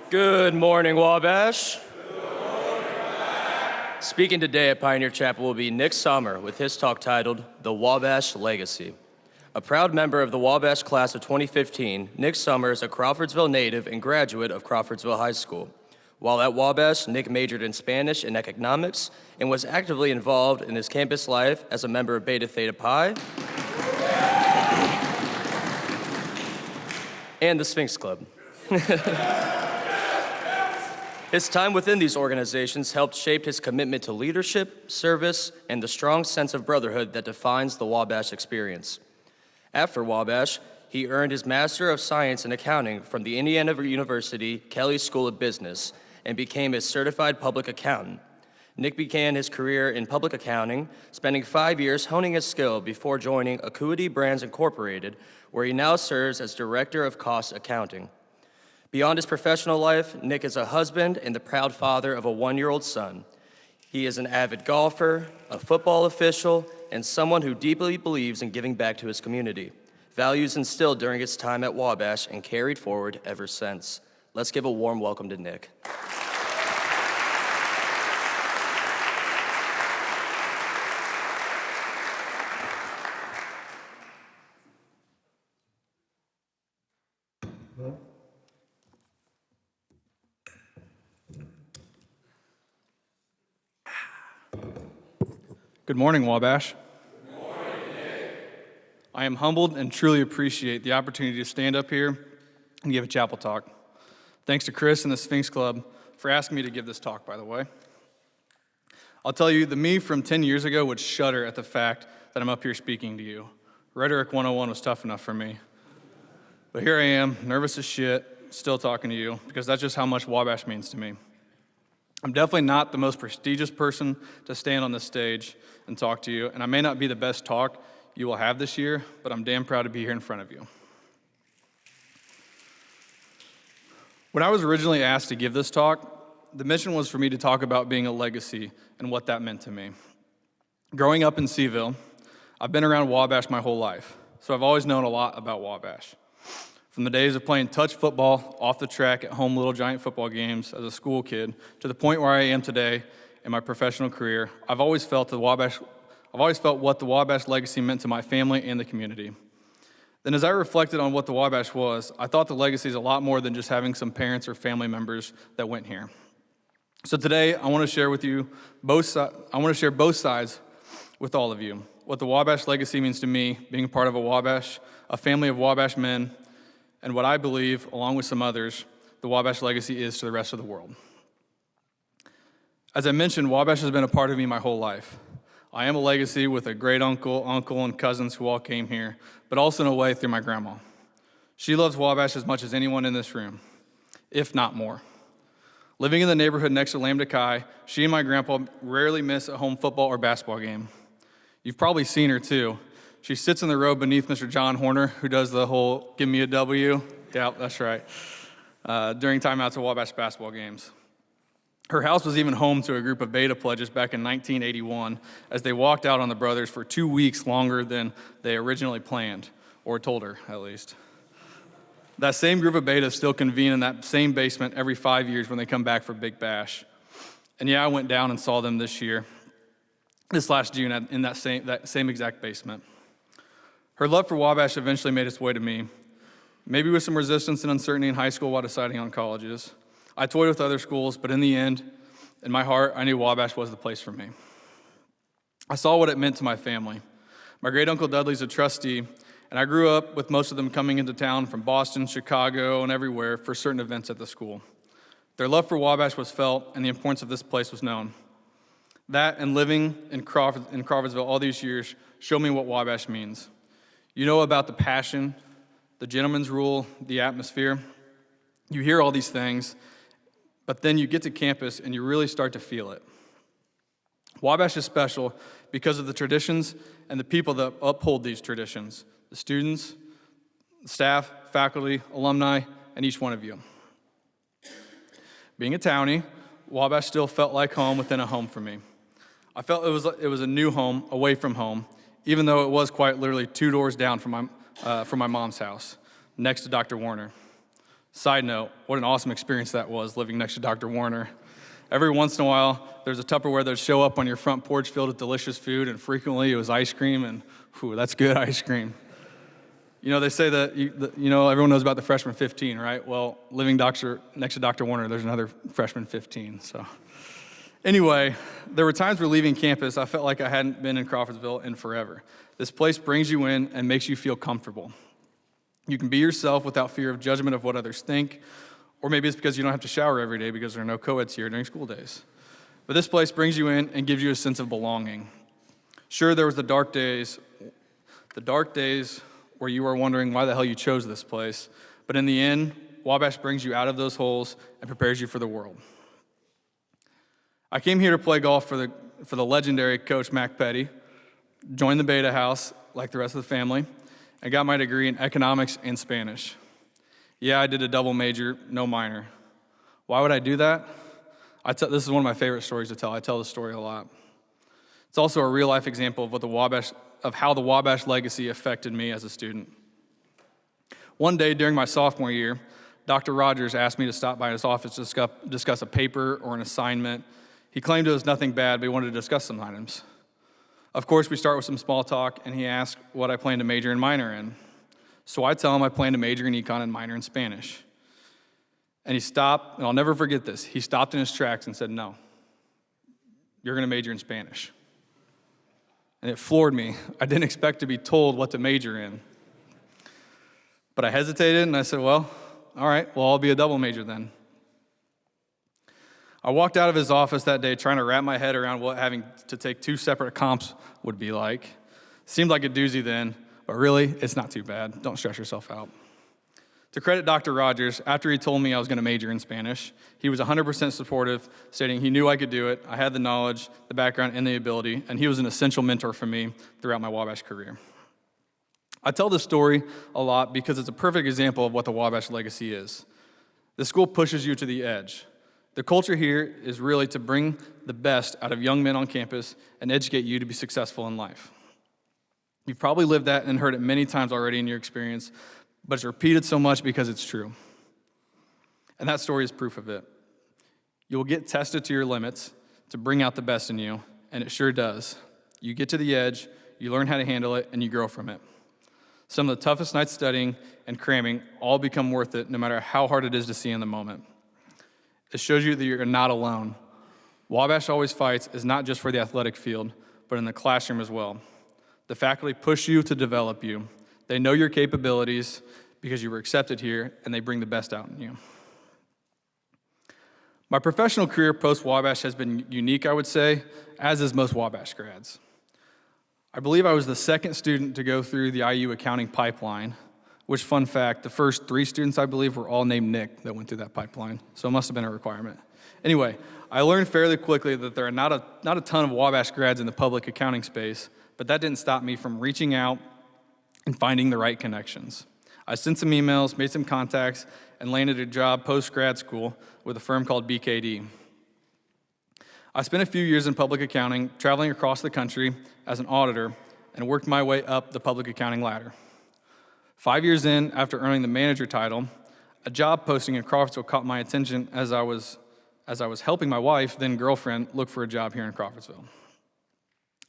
Good morning, Wabash. Speaking today at Pioneer Chapel will be Nick Sommer with his talk titled, The Wabash Legacy. A proud member of the Wabash class of 2015, Nick Sommer is a Crawfordsville native and graduate of Crawfordsville High School. While at Wabash, Nick majored in Spanish and economics and was actively involved in his campus life as a member of Beta Theta Pi and the Sphinx Club. His time within these organizations helped shape his commitment to leadership, service, and the strong sense of brotherhood that defines the Wabash experience. After Wabash, he earned his Master of Science in Accounting from the Indiana University Kelley School of Business and became a certified public accountant. Nick began his career in public accounting, spending 5 years honing his skill before joining Acuity Brands Incorporated, where he now serves as Director of Cost Accounting. Beyond his professional life, Nick is a husband and the proud father of a 1-year-old son. He is an avid golfer, a football official, and someone who deeply believes in giving back to his community. Values instilled during his time at Wabash and carried forward ever since. Let's give a warm welcome to Nick. Good morning, Wabash. Good morning, Nick. I am humbled and truly appreciate the opportunity to stand up here and give a chapel talk. Thanks to Chris and the Sphinx Club for asking me to give this talk, by the way. I'll tell you, the me from 10 years ago would shudder at the fact that I'm up here speaking to you. Rhetoric 101 was tough enough for me. But here I am, nervous as shit, still talking to you, because that's just how much Wabash means to me. I'm definitely not the most prestigious person to stand on this stage and talk to you, and I may not be the best talk you will have this year, but I'm damn proud to be here in front of you. When I was originally asked to give this talk, the mission was for me to talk about being a legacy and what that meant to me. Growing up in Seville, I've been around Wabash my whole life, so I've always known a lot about Wabash. From the days of playing touch football off the track at home Little Giant football games as a school kid to the point where I am today in my professional career, I've always felt what the Wabash legacy meant to my family and the community. Then as I reflected on what the Wabash was, I thought the legacy is a lot more than just having some parents or family members that went here. So today I want to share both sides with all of you. What the Wabash legacy means to me, being a part of a family of Wabash men, and what I believe, along with some others, the Wabash legacy is to the rest of the world. As I mentioned, Wabash has been a part of me my whole life. I am a legacy with a great uncle, and cousins who all came here, but also in a way through my grandma. She loves Wabash as much as anyone in this room, if not more. Living in the neighborhood next to Lambda Chi, she and my grandpa rarely miss a home football or basketball game. You've probably seen her too. She sits in the row beneath Mr. John Horner, who does the whole give me a W. Yeah, that's right. During timeouts at Wabash basketball games. Her house was even home to a group of Beta pledges back in 1981 as they walked out on the brothers for 2 weeks longer than they originally planned, or told her at least. That same group of Betas still convene in that same basement every 5 years when they come back for Big Bash. And yeah, I went down and saw them this last June in that same exact basement. Her love for Wabash eventually made its way to me, maybe with some resistance and uncertainty in high school while deciding on colleges. I toyed with other schools, but in the end, in my heart, I knew Wabash was the place for me. I saw what it meant to my family. My great uncle Dudley's a trustee, and I grew up with most of them coming into town from Boston, Chicago, and everywhere for certain events at the school. Their love for Wabash was felt, and the importance of this place was known. That and living in Crawfordsville all these years showed me what Wabash means. You know about the passion, the gentleman's rule, the atmosphere. You hear all these things, but then you get to campus and you really start to feel it. Wabash is special because of the traditions and the people that uphold these traditions, the students, the staff, faculty, alumni, and each one of you. Being a townie, Wabash still felt like home within a home for me. I felt it was a new home away from home, even though it was quite literally 2 doors down from my mom's house, next to Dr. Warner. Side note, what an awesome experience that was, living next to Dr. Warner. Every once in a while, there's a Tupperware that would show up on your front porch filled with delicious food, and frequently it was ice cream, and that's good ice cream. You know, they say that, everyone knows about the freshman 15, right? Well, living next to Dr. Warner, there's another freshman 15, so. Anyway, there were times where leaving campus, I felt like I hadn't been in Crawfordsville in forever. This place brings you in and makes you feel comfortable. You can be yourself without fear of judgment of what others think, or maybe it's because you don't have to shower every day because there are no co-eds here during school days. But this place brings you in and gives you a sense of belonging. Sure, there was the dark days where you were wondering why the hell you chose this place, but in the end, Wabash brings you out of those holes and prepares you for the world. I came here to play golf for the legendary Coach Mac Petty, joined the Beta House like the rest of the family, and got my degree in economics and Spanish. Yeah, I did a double major, no minor. Why would I do that? This is one of my favorite stories to tell. I tell this story a lot. It's also a real-life example of how the Wabash Legacy affected me as a student. One day during my sophomore year, Dr. Rogers asked me to stop by his office to discuss a paper or an assignment. He claimed it was nothing bad, but he wanted to discuss some items. Of course, we start with some small talk, and he asked what I plan to major and minor in. So I tell him I plan to major in econ and minor in Spanish. And he stopped, and I'll never forget this. He stopped in his tracks and said, "No, you're going to major in Spanish." And it floored me. I didn't expect to be told what to major in. But I hesitated, and I said, well, all right, well, I'll be a double major then. I walked out of his office that day trying to wrap my head around what having to take two separate comps would be like. Seemed like a doozy then, but really, it's not too bad. Don't stress yourself out. To credit Dr. Rogers, after he told me I was going to major in Spanish, he was 100% supportive, stating he knew I could do it, I had the knowledge, the background, and the ability, and he was an essential mentor for me throughout my Wabash career. I tell this story a lot because it's a perfect example of what the Wabash Legacy is. The school pushes you to the edge. The culture here is really to bring the best out of young men on campus and educate you to be successful in life. You've probably lived that and heard it many times already in your experience, but it's repeated so much because it's true. And that story is proof of it. You will get tested to your limits to bring out the best in you, and it sure does. You get to the edge, you learn how to handle it, and you grow from it. Some of the toughest nights studying and cramming all become worth it no matter how hard it is to see in the moment. It shows you that you're not alone. Wabash Always Fights is not just for the athletic field, but in the classroom as well. The faculty push you to develop you. They know your capabilities because you were accepted here, and they bring the best out in you. My professional career post-Wabash has been unique, I would say, as is most Wabash grads. I believe I was the second student to go through the IU accounting pipeline, which, fun fact, the first 3 students, I believe, were all named Nick that went through that pipeline, so it must have been a requirement. Anyway, I learned fairly quickly that there are not a ton of Wabash grads in the public accounting space, but that didn't stop me from reaching out and finding the right connections. I sent some emails, made some contacts, and landed a job post-grad school with a firm called BKD. I spent a few years in public accounting, traveling across the country as an auditor, and worked my way up the public accounting ladder. 5 years in, after earning the manager title, a job posting in Crawfordsville caught my attention as I was helping my wife, then girlfriend, look for a job here in Crawfordsville.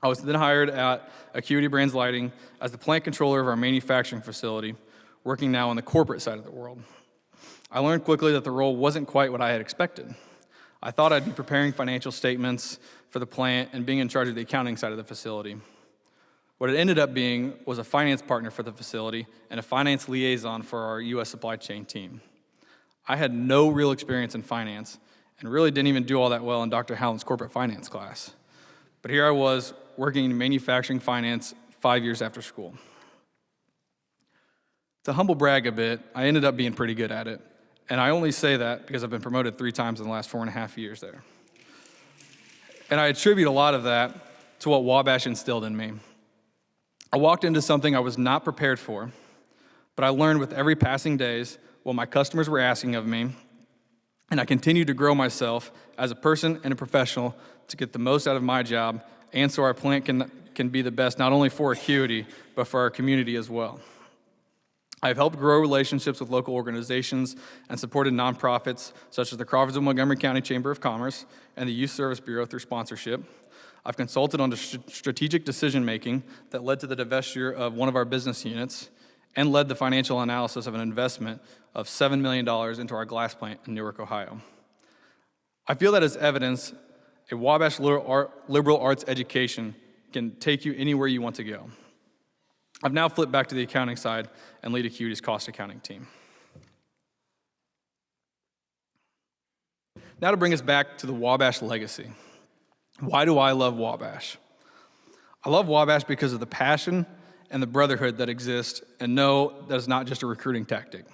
I was then hired at Acuity Brands Lighting as the plant controller of our manufacturing facility, working now on the corporate side of the world. I learned quickly that the role wasn't quite what I had expected. I thought I'd be preparing financial statements for the plant and being in charge of the accounting side of the facility. What it ended up being was a finance partner for the facility and a finance liaison for our U.S. supply chain team. I had no real experience in finance and really didn't even do all that well in Dr. Howland's corporate finance class. But here I was working in manufacturing finance 5 years after school. To humble brag a bit, I ended up being pretty good at it. And I only say that because I've been promoted 3 times in the last 4.5 years there. And I attribute a lot of that to what Wabash instilled in me. I walked into something I was not prepared for, but I learned with every passing days what my customers were asking of me, and I continued to grow myself as a person and a professional to get the most out of my job, and so our plant can be the best not only for Acuity, but for our community as well. I've helped grow relationships with local organizations and supported nonprofits such as the Crawfordsville Montgomery County Chamber of Commerce and the Youth Service Bureau through sponsorship. I've consulted on the strategic decision-making that led to the divestiture of one of our business units and led the financial analysis of an investment of $7 million into our glass plant in Newark, Ohio. I feel that as evidence, a Wabash liberal arts education can take you anywhere you want to go. I've now flipped back to the accounting side and lead Acuity's cost accounting team. Now to bring us back to the Wabash Legacy. Why do I love Wabash? I love Wabash because of the passion and the brotherhood that exists, and no, that is not just a recruiting tactic.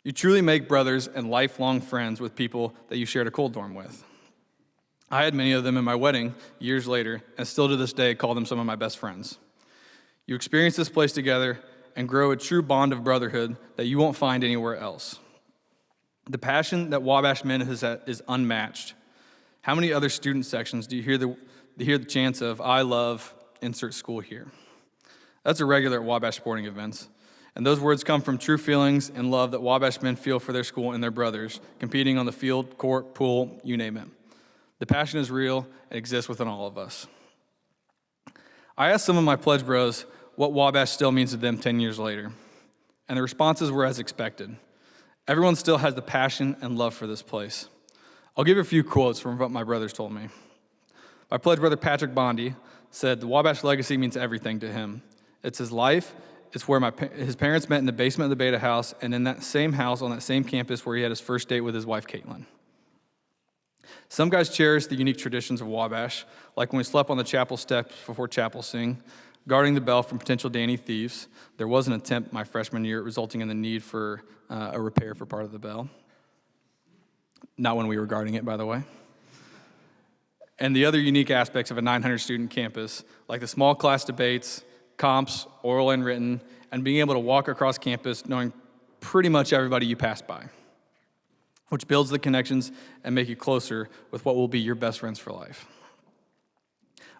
You truly make brothers and lifelong friends with people that you shared a cold dorm with. I had many of them in my wedding years later, and still to this day call them some of my best friends. You experience this place together and grow a true bond of brotherhood that you won't find anywhere else. The passion that Wabash Men has is unmatched. How many other student sections do you hear the chants of, "I love, insert school here"? That's a regular at Wabash sporting events. And those words come from true feelings and love that Wabash men feel for their school and their brothers, competing on the field, court, pool, you name it. The passion is real and exists within all of us. I asked some of my pledge bros what Wabash still means to them 10 years later, and the responses were as expected. Everyone still has the passion and love for this place. I'll give you a few quotes from what my brothers told me. My pledge brother Patrick Bondi said, "The Wabash Legacy means everything to him. It's his life. It's where his parents met in the basement of the Beta House, and in that same house on that same campus where he had his first date with his wife, Caitlin." Some guys cherish the unique traditions of Wabash, like when we slept on the chapel steps before chapel sing, guarding the bell from potential Danny thieves. There was an attempt my freshman year resulting in the need for a repair for part of the bell. Not when we were guarding it, by the way. And the other unique aspects of a 900-student campus, like the small class debates, comps, oral and written, and being able to walk across campus knowing pretty much everybody you pass by, which builds the connections and make you closer with what will be your best friends for life.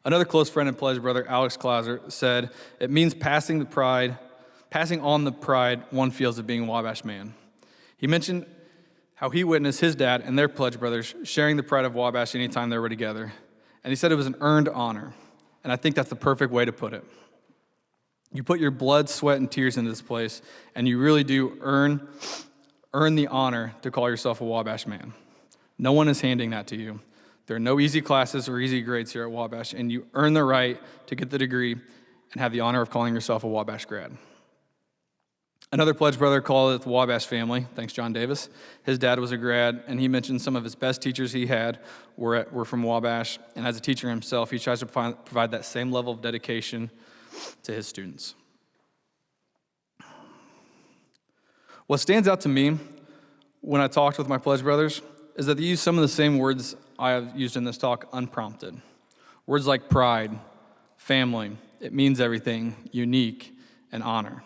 Another close friend and pledge brother, Alex Clauser, said, "It means passing on the pride one feels of being a Wabash man." He mentioned how he witnessed his dad and their pledge brothers sharing the pride of Wabash anytime they were together. And he said it was an earned honor. And I think that's the perfect way to put it. You put your blood, sweat, and tears into this place, and you really do earn the honor to call yourself a Wabash man. No one is handing that to you. There are no easy classes or easy grades here at Wabash, and you earn the right to get the degree and have the honor of calling yourself a Wabash grad. Another pledge brother called it the Wabash family. Thanks, John Davis. His dad was a grad, and he mentioned some of his best teachers he had were from Wabash. And as a teacher himself, he tries to provide that same level of dedication to his students. What stands out to me when I talked with my pledge brothers is that they use some of the same words I have used in this talk unprompted. Words like pride, family, it means everything, unique, and honor.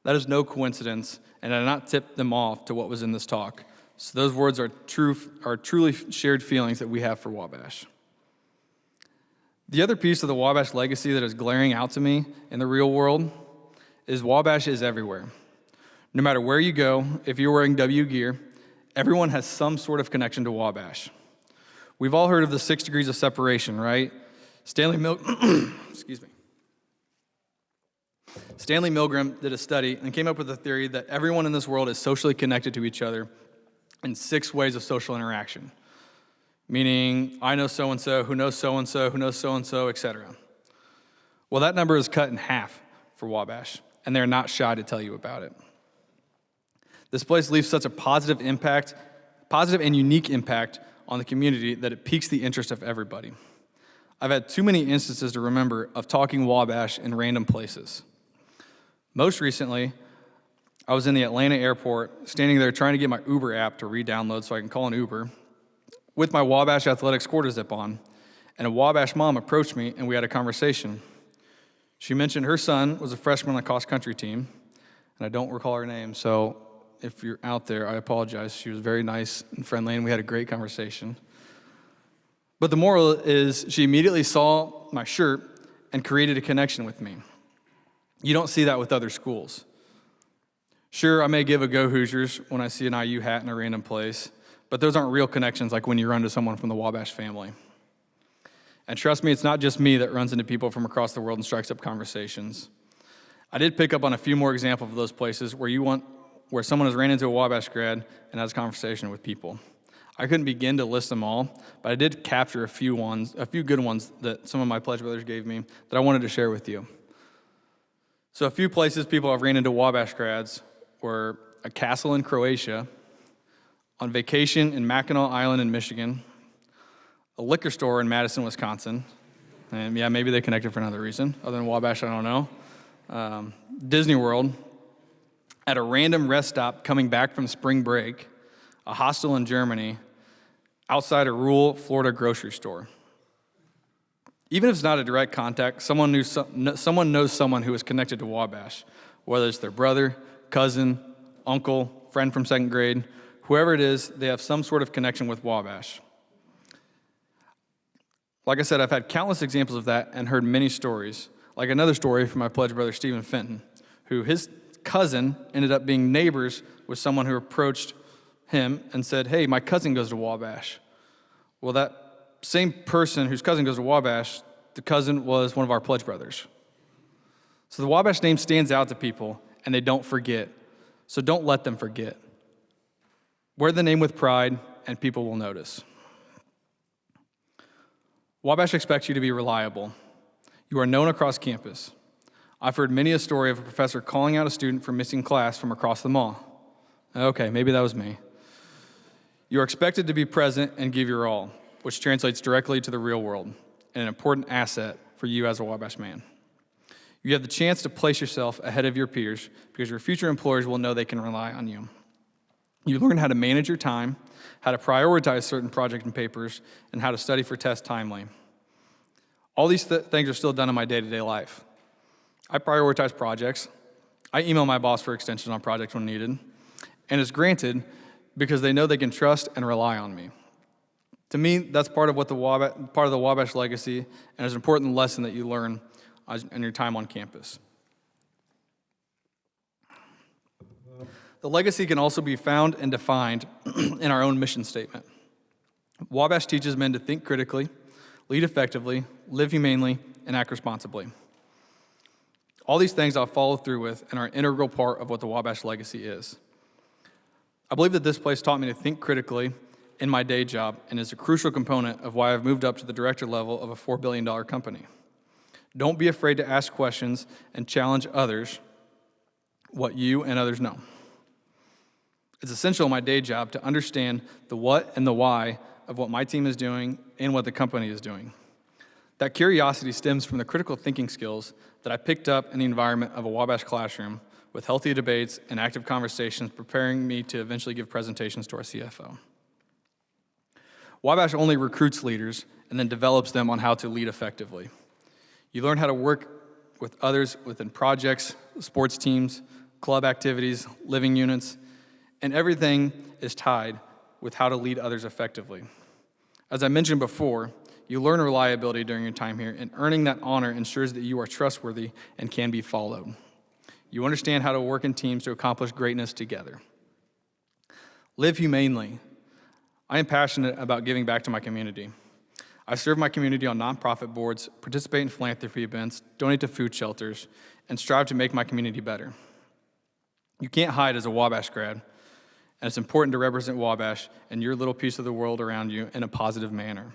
That is no coincidence, and I did not tip them off to what was in this talk. So those words are truly shared feelings that we have for Wabash. The other piece of the Wabash legacy that is glaring out to me in the real world is Wabash is everywhere. No matter where you go, if you're wearing W gear, everyone has some sort of connection to Wabash. We've all heard of the 6 degrees of separation, right? Stanley Milgram did a study and came up with a theory that everyone in this world is socially connected to each other in 6 ways of social interaction, meaning I know so-and-so, who knows so-and-so, who knows so-and-so, etc. Well, that number is cut in half for Wabash, and they're not shy to tell you about it. This place leaves such a positive and unique impact on the community that it piques the interest of everybody. I've had too many instances to remember of talking Wabash in random places. Most recently, I was in the Atlanta airport, standing there trying to get my Uber app to re-download so I can call an Uber, with my Wabash Athletics quarter zip on, and a Wabash mom approached me and we had a conversation. She mentioned her son was a freshman on the cross-country team, and I don't recall her name, so if you're out there, I apologize. She was very nice and friendly, and we had a great conversation. But the moral is she immediately saw my shirt and created a connection with me. You don't see that with other schools. Sure, I may give a Go Hoosiers when I see an IU hat in a random place, but those aren't real connections like when you run into someone from the Wabash family. And trust me, it's not just me that runs into people from across the world and strikes up conversations. I did pick up on a few more examples of those places where someone has ran into a Wabash grad and has a conversation with people. I couldn't begin to list them all, but I did capture a few good ones that some of my Pledge Brothers gave me that I wanted to share with you. So a few places people have ran into Wabash grads were a castle in Croatia, on vacation in Mackinac Island in Michigan, a liquor store in Madison, Wisconsin, and yeah, maybe they connected for another reason, other than Wabash, I don't know, Disney World, at a random rest stop coming back from spring break, a hostel in Germany, outside a rural Florida grocery store. Even if it's not a direct contact, someone knows someone who is connected to Wabash, whether it's their brother, cousin, uncle, friend from second grade, whoever it is, they have some sort of connection with Wabash. Like I said, I've had countless examples of that and heard many stories, like another story from my Pledge brother, Stephen Fenton, who his cousin ended up being neighbors with someone who approached him and said, hey, my cousin goes to Wabash. Well, that same person whose cousin goes to Wabash, the cousin was one of our Pledge brothers. So the Wabash name stands out to people, and they don't forget. So don't let them forget. Wear the name with pride, and people will notice. Wabash expects you to be reliable. You are known across campus. I've heard many a story of a professor calling out a student for missing class from across the mall. Okay, maybe that was me. You are expected to be present and give your all, which translates directly to the real world, and an important asset for you as a Wabash man. You have the chance to place yourself ahead of your peers because your future employers will know they can rely on you. You learn how to manage your time, how to prioritize certain projects and papers, and how to study for tests timely. All these things are still done in my day-to-day life. I prioritize projects. I email my boss for extensions on projects when needed, and it's granted because they know they can trust and rely on me. To me, that's part of the Wabash legacy, and it's an important lesson that you learn in your time on campus. The legacy can also be found and defined in our own mission statement. Wabash teaches men to think critically, lead effectively, live humanely, and act responsibly. All these things I'll follow through with and are an integral part of what the Wabash legacy is. I believe that this place taught me to think critically in my day job and is a crucial component of why I've moved up to the director level of a $4 billion company. Don't be afraid to ask questions and challenge others what you and others know. It's essential in my day job to understand the what and the why of what my team is doing and what the company is doing. That curiosity stems from the critical thinking skills that I picked up in the environment of a Wabash classroom with healthy debates and active conversations preparing me to eventually give presentations to our CFO. Wabash only recruits leaders and then develops them on how to lead effectively. You learn how to work with others within projects, sports teams, club activities, living units, and everything is tied with how to lead others effectively. As I mentioned before, you learn reliability during your time here, and earning that honor ensures that you are trustworthy and can be followed. You understand how to work in teams to accomplish greatness together. Live humanely. I am passionate about giving back to my community. I serve my community on nonprofit boards, participate in philanthropy events, donate to food shelters, and strive to make my community better. You can't hide as a Wabash grad, and it's important to represent Wabash and your little piece of the world around you in a positive manner.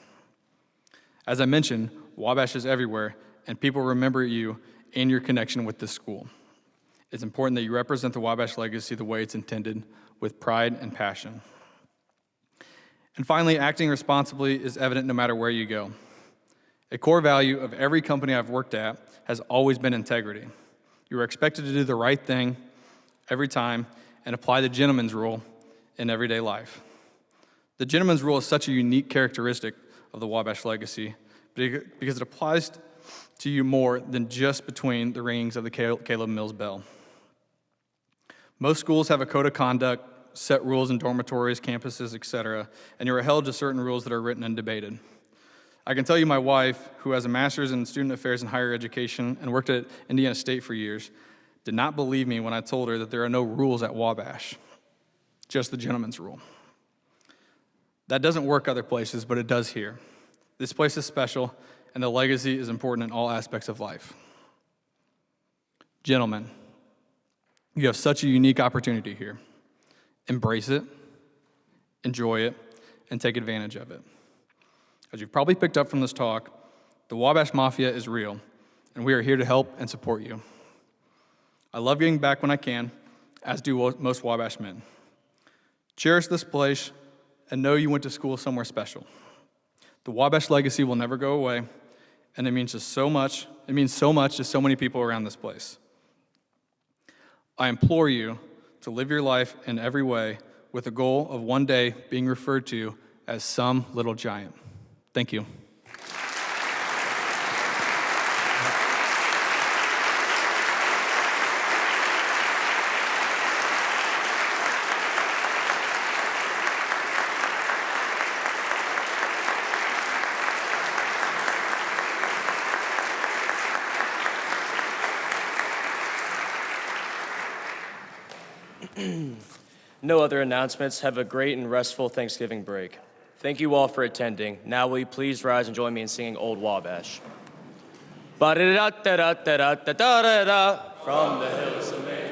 As I mentioned, Wabash is everywhere, and people remember you and your connection with this school. It's important that you represent the Wabash legacy the way it's intended, with pride and passion. And finally, acting responsibly is evident no matter where you go. A core value of every company I've worked at has always been integrity. You are expected to do the right thing every time and apply the gentleman's rule in everyday life. The gentleman's rule is such a unique characteristic of the Wabash legacy because it applies to you more than just between the ringings of the Caleb Mills bell. Most schools have a code of conduct, set rules in dormitories, campuses, etc., and you are held to certain rules that are written and debated. I can tell you my wife, who has a master's in student affairs and higher education and worked at Indiana State for years, did not believe me when I told her that there are no rules at Wabash, just the gentleman's rule. That doesn't work other places, but it does here. This place is special, and the legacy is important in all aspects of life. Gentlemen, you have such a unique opportunity here. Embrace it, enjoy it, and take advantage of it. As you've probably picked up from this talk, the Wabash Mafia is real, and we are here to help and support you. I love getting back when I can, as do most Wabash men. Cherish this place and know you went to school somewhere special. The Wabash legacy will never go away, and it means so much to so many people around this place. I implore you to live your life in every way with the goal of one day being referred to as some little giant. Thank you. No other announcements. Have a great and restful Thanksgiving break. Thank you all for attending. Now will you please rise and join me in singing Old Wabash. Ba-da-da-da-da-da-da-da-da-da. From the hills of Maine.